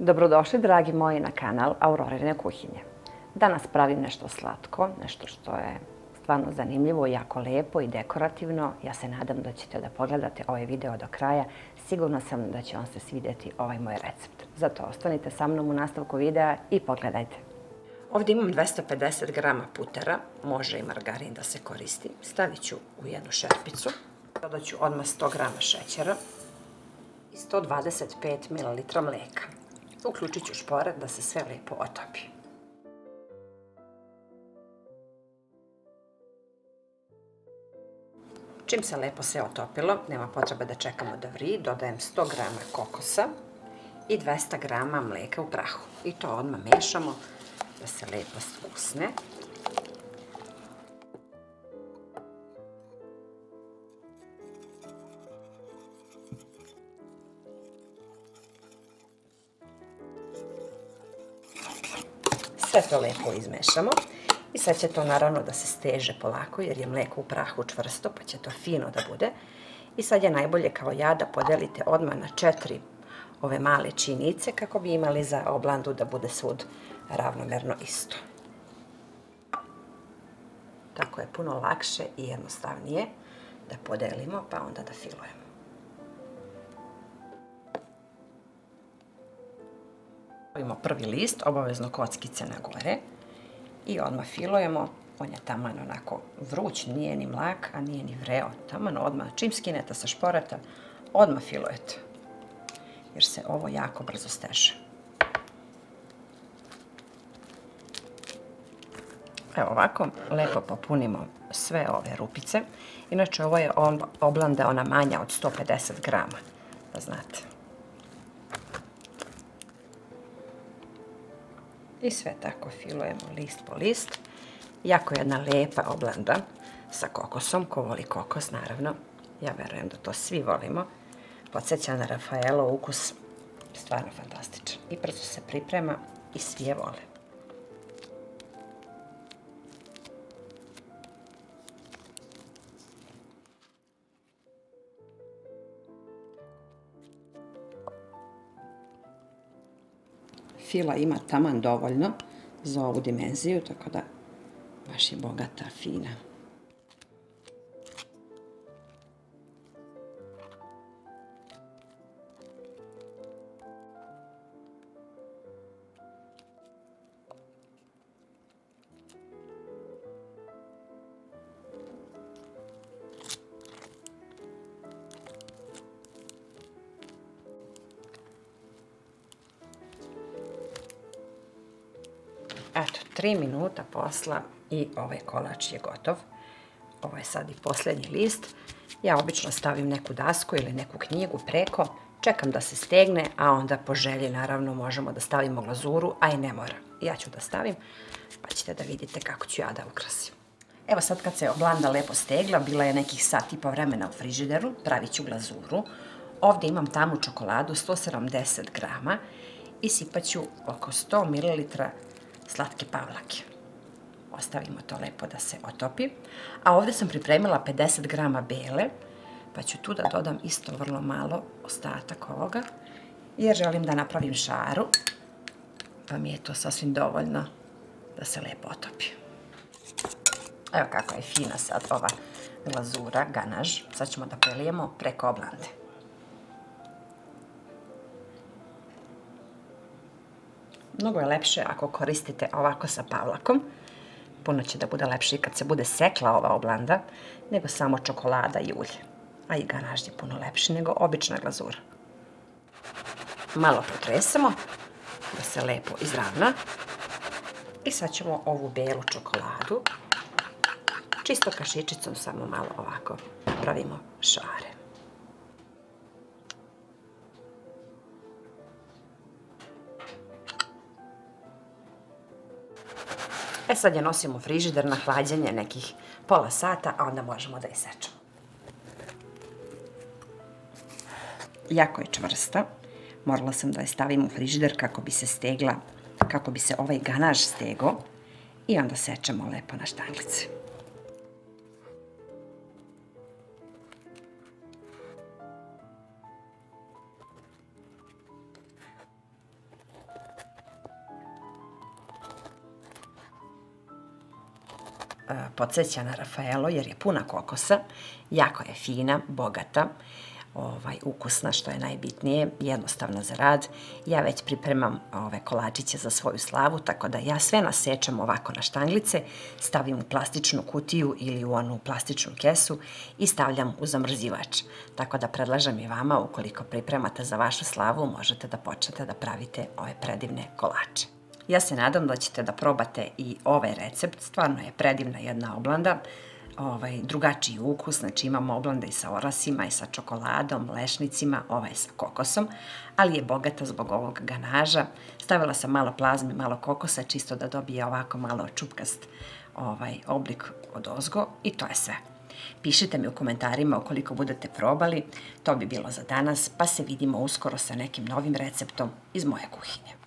Dobrodošli, dragi moji, na kanal Aurorine kuhinje. Danas pravim nešto slatko, nešto što je stvarno zanimljivo, jako lepo i dekorativno. Ja se nadam da ćete da pogledate ovaj video do kraja. Sigurna sam da će vam se svidjeti ovaj moj recept. Zato ostanite sa mnom u nastavku videa i pogledajte. Ovdje imam 250 grama putera, može i margarin da se koristi. Stavit ću u jednu šerpicu. Dodat ću odmah 100 grama šećera i 125 ml mlijeka. Uključit ću šporet da se sve lijepo otopi. Čim se lijepo sve otopilo, nema potrebe da čekamo da vrije, dodajem 100 grama kokosa i 200 grama mlijeka u prahu. I to odmah mešamo da se lijepo skusne. Sve to lijepo izmešamo i sad će to naravno da se steže polako jer je mlijeko u prahu čvrsto pa će to fino da bude. I sad je najbolje kao ja da podelite odmah na 4 ove male činice kako bi imali za oblandu da bude svud ravnomerno isto. Tako je puno lakše i jednostavnije da podelimo pa onda da filujemo. Stavimo prvi list, obavezno kockice na gore i odmah filujemo. On je taman onako vruć, nije ni mlak, a nije ni vreo. Taman odmah, čim skinete sa šporeta, odmah filujete. Jer se ovo jako brzo steže. Evo ovako, lepo popunimo sve ove rupice. Inače ovo je oblanda ona manja od 150 grama, da znate. I sve tako filujemo list po list. Jako jedna lijepa oblanda sa kokosom, ko voli kokos naravno. Ja verujem da to svi volimo. Podsjeća na Rafaelo ukus, stvarno fantastičan. I brzo se priprema i svi je vole. Fila ima taman dovoljno za ovu dimenziju, tako da baš je bogata, fina. Eto, 3 minuta posla i ovaj kolač je gotov. Ovo je sad i posljednji list. Ja obično stavim neku dasku ili neku knjigu preko, čekam da se stegne, a onda po želji naravno možemo da stavimo glazuru, a i ne mora. Ja ću da stavim, pa ćete da vidite kako ću ja da ukrasim. Evo sad kad se oblanda lepo stegla, bila je nekih sat i po vremena u frižideru, pravit ću glazuru. Ovdje imam tamu čokoladu 170 grama i sipat ću oko 100 ml slatke pavlake. Ostavimo to lepo da se otopi. A ovdje sam pripremila 50 grama bele, pa ću tu da dodam isto vrlo malo ostatak ovoga, jer želim da napravim šaru, pa mi je to sasvim dovoljno da se lepo otopi. Evo kako je fina sad ova glazura, ganaž. Sad ćemo da prelijemo preko oblande. Mnogo je lepše ako koristite ovako sa pavlakom. Puno će da bude lepše i kad se bude sekla ova oblanda, nego samo čokolada i ulje. A i ganaž je puno lepši nego obična glazura. Malo potresemo da se lepo izravna. I sad ćemo ovu belu čokoladu, čisto kašičicom, samo malo ovako pravimo šare. Sad je nosimo u frižider na hlađenje nekih pola sata, a onda možemo da isečemo. Jako je čvrsta. Morala sam da je stavim u frižider kako bi se stegla, kako bi se ovaj ganaž stegao i onda sečemo lepo na štanglice. podsjeća na Rafaelo jer je puna kokosa, jako je fina, bogata, ukusna što je najbitnije, jednostavna za rad. Ja već pripremam ove kolačiće za svoju slavu, tako da ja sve nasečem ovako na štanglice, stavim u plastičnu kutiju ili u onu plastičnu kesu i stavljam u zamrzivač. Tako da predlažem i vama, ukoliko pripremate za vašu slavu, možete da počnete da pravite ove predivne kolače. Ja se nadam da ćete da probate i ovaj recept, stvarno je predivna jedna oblanda, drugačiji ukus, znači imamo oblanda i sa orasima i sa čokoladom, lešnicima, ovaj sa kokosom, ali je bogata zbog ovog ganaža. Stavila sam malo plazme, malo kokosa, čisto da dobije ovako malo čupkast oblik od ozgo i to je sve. Pišite mi u komentarima ukoliko budete probali, to bi bilo za danas, pa se vidimo uskoro sa nekim novim receptom iz moje kuhinje.